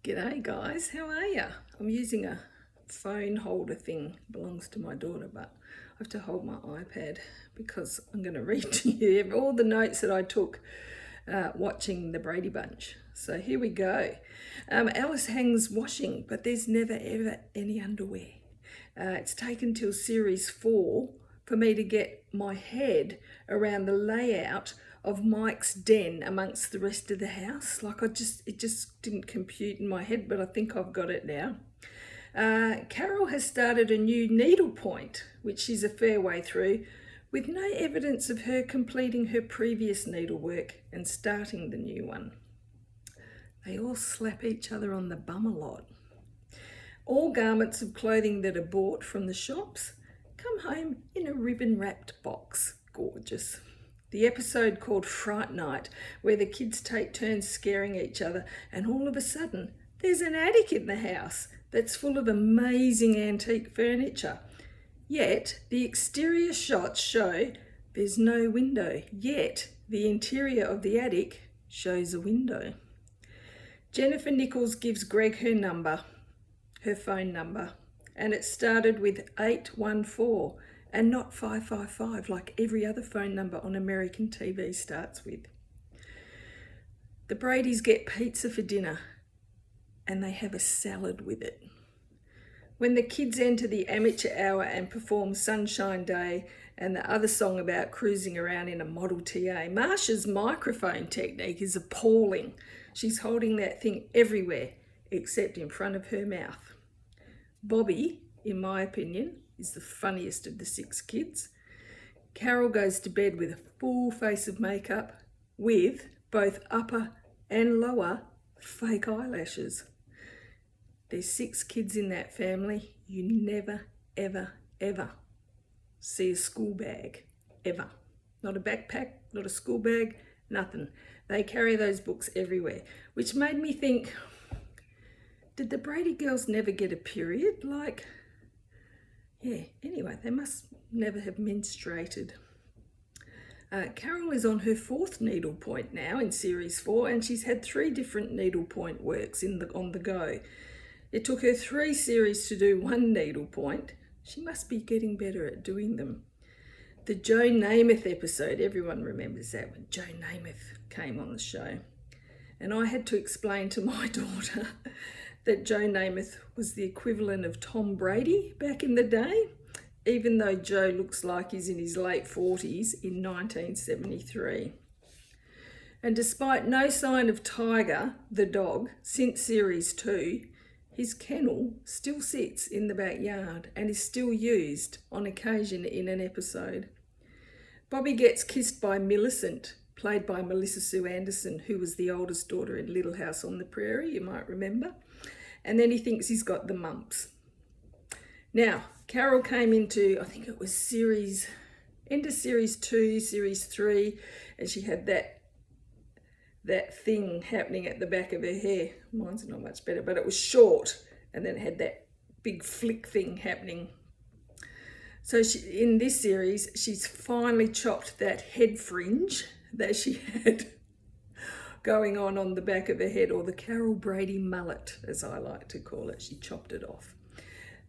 G'day guys, how are ya? I'm using a phone holder thing, belongs to my daughter, but I have to hold my iPad because I'm going to read to you all the notes that I took watching the Brady Bunch. So here we go. Alice hangs washing, but there's never ever any underwear. It's taken till series 4 for me to get my head around the layout of Mike's den amongst the rest of the house. It just didn't compute in my head, but I think I've got it now. Carol has started a new needlepoint, which she's a fair way through, with no evidence of her completing her previous needlework and starting the new one. They all slap each other on the bum a lot. All garments of clothing that are bought from the shops come home in a ribbon-wrapped box. Gorgeous. The episode called Fright Night, where the kids take turns scaring each other, and all of a sudden there's an attic in the house that's full of amazing antique furniture. Yet the exterior shots show there's no window, yet the interior of the attic shows a window. Jennifer Nichols gives Greg her phone number, and it started with 814 and not 555 like every other phone number on American TV starts with. The Bradys get pizza for dinner and they have a salad with it. When the kids enter the amateur hour and perform Sunshine Day and the other song about cruising around in a Model TA, Marsha's microphone technique is appalling. She's holding that thing everywhere except in front of her mouth. Bobby, in my opinion, is the funniest of the 6 kids. Carol goes to bed with a full face of makeup with both upper and lower fake eyelashes. There's 6 kids in that family. You never, ever, ever see a school bag, ever. Not a backpack, not a school bag, nothing. They carry those books everywhere, which made me think, did the Brady girls never get a period? Anyway, they must never have menstruated. Carol is on her 4th needlepoint now in series 4, and she's had 3 different needlepoint works on the go. It took her 3 series to do 1 needlepoint. She must be getting better at doing them. The Joe Namath episode, everyone remembers that when Joe Namath came on the show. And I had to explain to my daughter that Joe Namath was the equivalent of Tom Brady back in the day, even though Joe looks like he's in his late 40s in 1973. And despite no sign of Tiger, the dog, since series 2, his kennel still sits in the backyard and is still used on occasion in an episode. Bobby gets kissed by Millicent, played by Melissa Sue Anderson, who was the oldest daughter in Little House on the Prairie, you might remember. And then he thinks he's got the mumps. Now, Carol came into, I think it was series 2, series 3, and she had that thing happening at the back of her hair. Mine's not much better, but it was short, and then it had that big flick thing happening. So in this series, she's finally chopped that head fringe that she had going on the back of her head, or the Carol Brady mullet, as I like to call it. She chopped it off.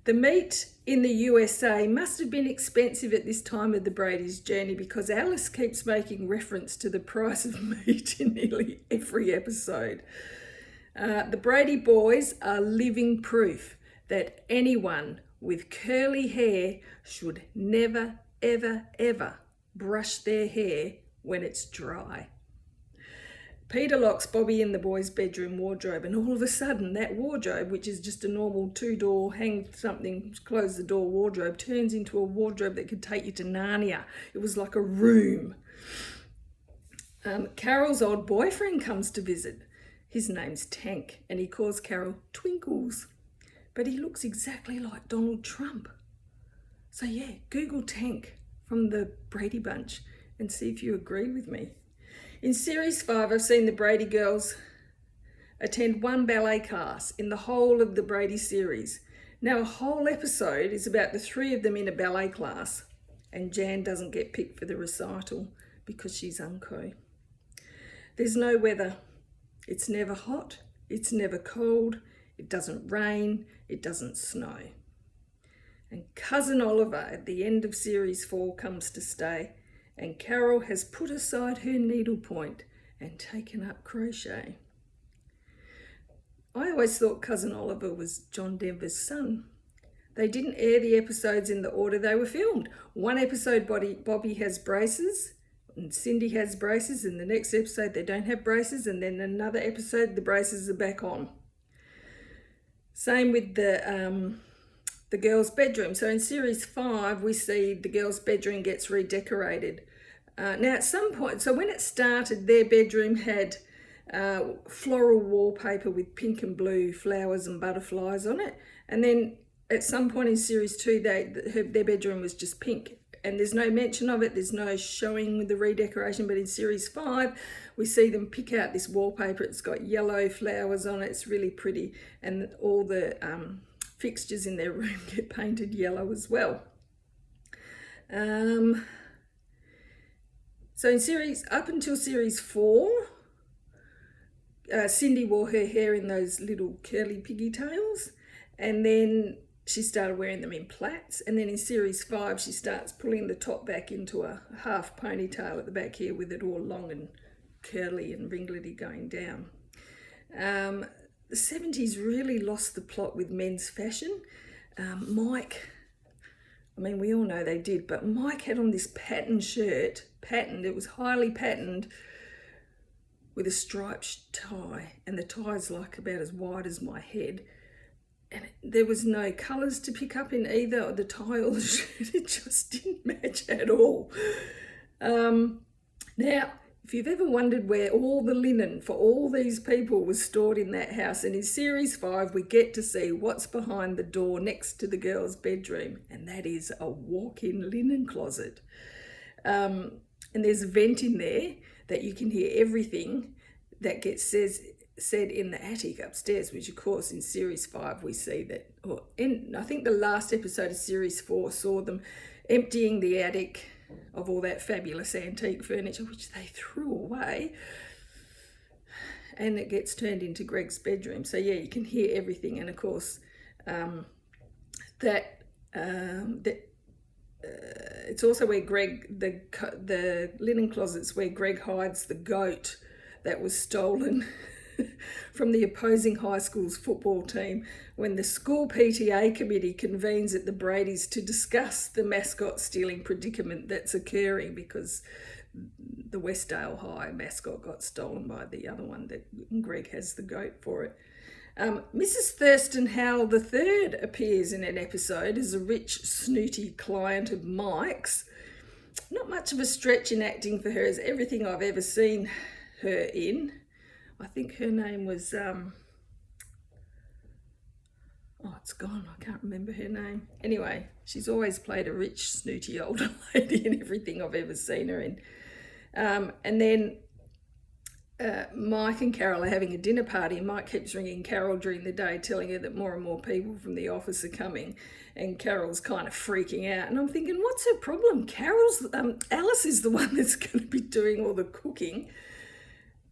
The meat in the USA must have been expensive at this time of the Brady's journey, because Alice keeps making reference to the price of meat in nearly every episode. The Brady boys are living proof that anyone with curly hair should never, ever, ever brush their hair when it's dry. Peter locks Bobby in the boys' bedroom wardrobe, and all of a sudden that wardrobe, which is just a normal 2-door hang something, close the door wardrobe, turns into a wardrobe that could take you to Narnia. It was like a room. Carol's old boyfriend comes to visit. His name's Tank, and he calls Carol Twinkles, but he looks exactly like Donald Trump. So yeah, Google Tank from the Brady Bunch and see if you agree with me. In series 5, I've seen the Brady girls attend 1 ballet class in the whole of the Brady series. Now, a whole episode is about the 3 of them in a ballet class, and Jan doesn't get picked for the recital because she's unco. There's no weather. It's never hot It's never cold, it doesn't rain, it doesn't snow. And Cousin Oliver at the end of series 4 comes to stay, and Carol has put aside her needlepoint and taken up crochet. I always thought Cousin Oliver was John Denver's son. They didn't air the episodes in the order they were filmed. One episode, Bobby has braces and Cindy has braces, and the next episode they don't have braces, and then another episode the braces are back on. Same with the girls' bedroom. So in series 5 we see the girls' bedroom gets redecorated. Now at some point, so when it started, their bedroom had floral wallpaper with pink and blue flowers and butterflies on it, and then at some point in series 2 their bedroom was just pink, and there's no mention of it, there's no showing with the redecoration. But in series 5 we see them pick out this wallpaper. It's got yellow flowers on it, it's really pretty, and all the fixtures in their room get painted yellow as well. So in series, up until series 4, Cindy wore her hair in those little curly piggy tails, and then she started wearing them in plaits, and then in series 5 she starts pulling the top back into a half ponytail at the back here with it all long and curly and ringlety going down. The 70s really lost the plot with men's fashion. Mike, I mean we all know they did, but Mike had on this patterned shirt, it was highly patterned, with a striped tie, and the tie's like about as wide as my head, and there was no colours to pick up in either the tie or the shirt. It just didn't match at all. Now, if you've ever wondered where all the linen for all these people was stored in that house, and in series 5 we get to see what's behind the door next to the girls' bedroom, and that is a walk-in linen closet. And there's a vent in there that you can hear everything that gets said in the attic upstairs, which of course in series 5 we see that, I think the last episode of series 4 saw them emptying the attic of all that fabulous antique furniture, which they threw away, and it gets turned into Greg's bedroom. So yeah, you can hear everything. And of course it's also where Greg, the linen closet's where Greg hides the goat that was stolen from the opposing high school's football team when the school PTA committee convenes at the Brady's to discuss the mascot stealing predicament that's occurring, because the Westdale High mascot got stolen by the other one that Greg has the goat for it. Mrs. Thurston Howell III appears in an episode as a rich, snooty client of Mike's. Not much of a stretch in acting for her, as everything I've ever seen her in. I think her name was, it's gone, I can't remember her name. Anyway, she's always played a rich, snooty older lady in everything I've ever seen her in. And then Mike and Carol are having a dinner party, and Mike keeps ringing Carol during the day, telling her that more and more people from the office are coming, and Carol's kind of freaking out. And I'm thinking, what's her problem? Alice is the one that's going to be doing all the cooking.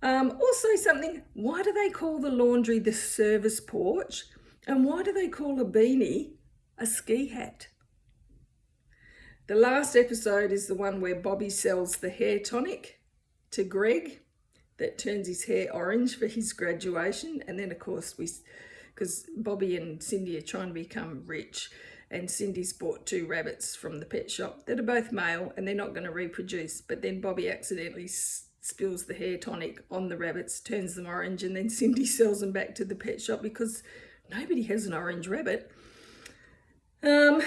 Also something, why do they call the laundry the service porch? And why do they call a beanie a ski hat? The last episode is the one where Bobby sells the hair tonic to Greg that turns his hair orange for his graduation. And then of course because Bobby and Cindy are trying to become rich, and Cindy's bought 2 rabbits from the pet shop that are both male and they're not going to reproduce, but then Bobby accidentally spills the hair tonic on the rabbits, turns them orange, and then Cindy sells them back to the pet shop because nobody has an orange rabbit. And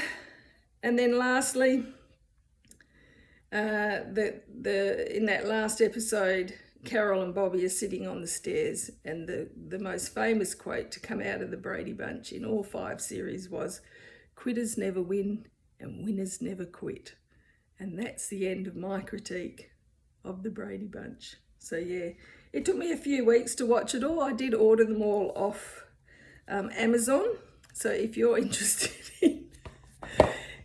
then lastly, in that last episode, Carol and Bobby are sitting on the stairs, and the most famous quote to come out of the Brady Bunch in all 5 series was, "Quitters never win and winners never quit." And that's the end of my critique of the Brady Bunch. So yeah, it took me a few weeks to watch it all. I did order them all off Amazon. So if you're interested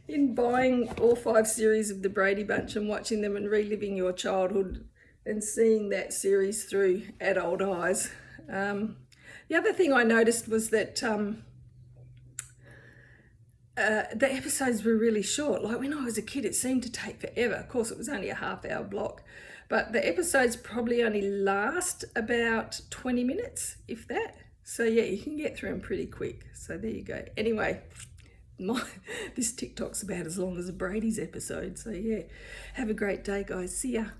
in buying all 5 series of the Brady Bunch and watching them and reliving your childhood and seeing that series through adult eyes, The other thing I noticed was that the episodes were really short. Like when I was a kid, it seemed to take forever. Of course, it was only a half-hour block, but the episodes probably only last about 20 minutes, if that. So yeah, you can get through them pretty quick. So there you go. Anyway, this TikTok's about as long as a Brady's episode. So yeah, have a great day, guys. See ya.